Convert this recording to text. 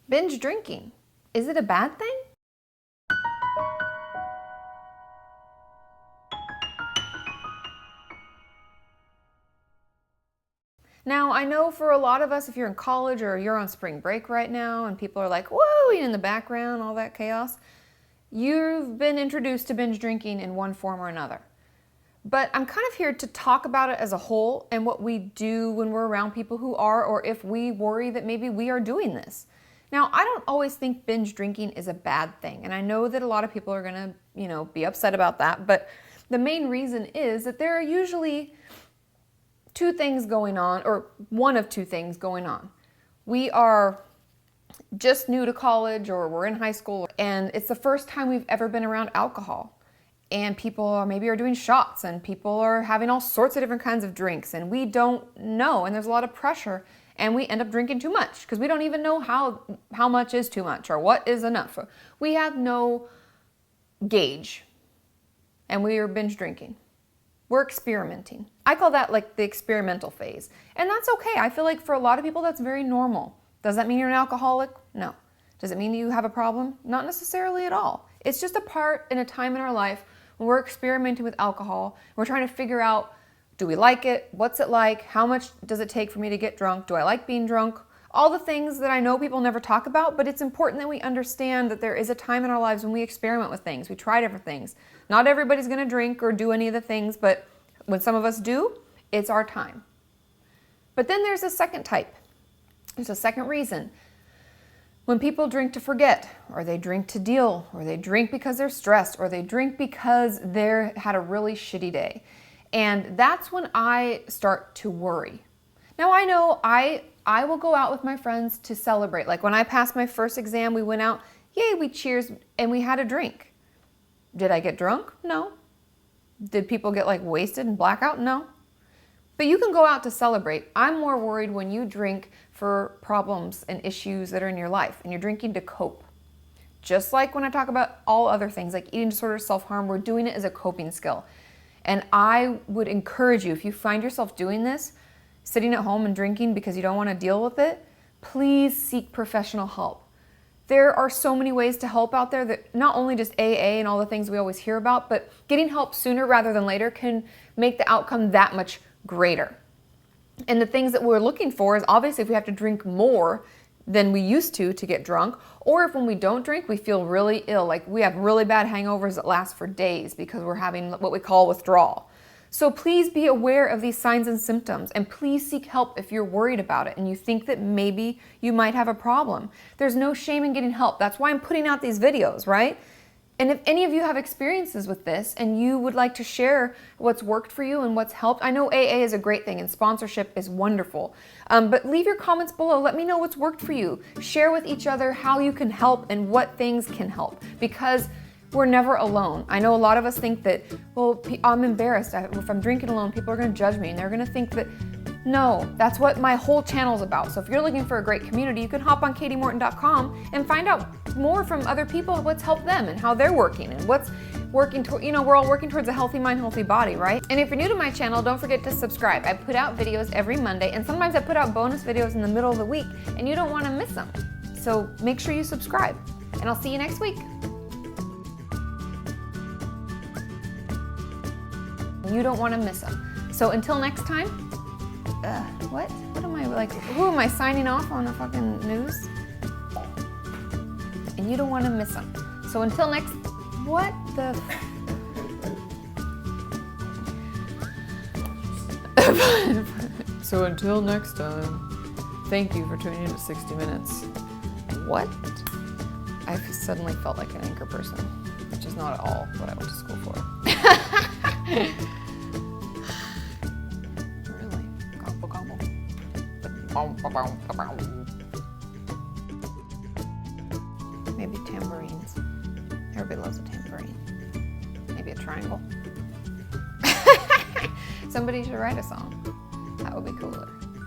Binge drinking, is it a bad thing? Now, I know for a lot of us, if you're in college or you're on spring break right now and people are like, whoa, in the background, all that chaos, you've been introduced to binge drinking in one form or another. But I'm kind of here to talk about it as a whole and what we do when we're around people who are, or if we worry that maybe we are doing this. Now, I don't always think binge drinking is a bad thing, and I know that a lot of people are gonna, be upset about that, but the main reason is that there are usually two things going on, or one of two things going on. We are just new to college, or we're in high school, and it's the first time we've ever been around alcohol. And people maybe are doing shots, and people are having all sorts of different kinds of drinks, and we don't know, and there's a lot of pressure, and we end up drinking too much because we don't even know how much is too much or what is enough. We have no gauge, and we are binge drinking. We're experimenting. I call that like the experimental phase, and that's okay. I feel like for a lot of people that's very normal. Does that mean you're an alcoholic? No. Does it mean you have a problem? Not necessarily at all. It's just a part in a time in our life when we're experimenting with alcohol. We're trying to figure out, do we like it? What's it like? How much does it take for me to get drunk? Do I like being drunk? All the things that I know people never talk about, but it's important that we understand that there is a time in our lives when we experiment with things. We try different things. Not everybody's gonna drink or do any of the things, but when some of us do, it's our time. But then there's a second type. There's a second reason. When people drink to forget, or they drink to deal, or they drink because they're stressed, or they drink because they had a really shitty day. And that's when I start to worry. Now I know I will go out with my friends to celebrate. Like when I passed my first exam, we went out, yay, we cheers, and we had a drink. Did I get drunk? No. Did people get like wasted and blackout? No. But you can go out to celebrate. I'm more worried when you drink for problems and issues that are in your life and you're drinking to cope. Just like when I talk about all other things like eating disorder, self-harm, we're doing it as a coping skill. And I would encourage you, if you find yourself doing this, sitting at home and drinking because you don't want to deal with it, please seek professional help. There are so many ways to help out there that not only just AA and all the things we always hear about, but getting help sooner rather than later can make the outcome that much greater. And the things that we're looking for is obviously if we have to drink more than we used to get drunk, or if when we don't drink, we feel really ill, like we have really bad hangovers that last for days because we're having what we call withdrawal. So please be aware of these signs and symptoms, and please seek help if you're worried about it and you think that maybe you might have a problem. There's no shame in getting help. That's why I'm putting out these videos, right? And if any of you have experiences with this and you would like to share what's worked for you and what's helped, I know AA is a great thing and sponsorship is wonderful. But leave your comments below. Let me know what's worked for you. Share with each other how you can help and what things can help, because we're never alone. I know a lot of us think that, well, I'm embarrassed. If I'm drinking alone, people are gonna judge me and they're gonna think that, no, that's what my whole channel is about. So if you're looking for a great community, you can hop on KatiMorton.com and find out more from other people, what's helped them and how they're working and what's working toward, we're all working towards a healthy mind, healthy body, right? And if you're new to my channel, don't forget to subscribe. I put out videos every Monday, and sometimes I put out bonus videos in the middle of the week, and you don't wanna miss them. So make sure you subscribe, and I'll see you next week. You don't wanna miss them. So until next time, what am I like, who am I signing off on the fucking news? And you don't want to miss them. So until next, what the? So until next time, thank you for tuning in to 60 Minutes. What? I suddenly felt like an anchor person, which is not at all what I went to school for. Really? Gobble, gobble. Maybe tambourines. Everybody loves a tambourine. Maybe a triangle. Somebody should write a song. That would be cooler.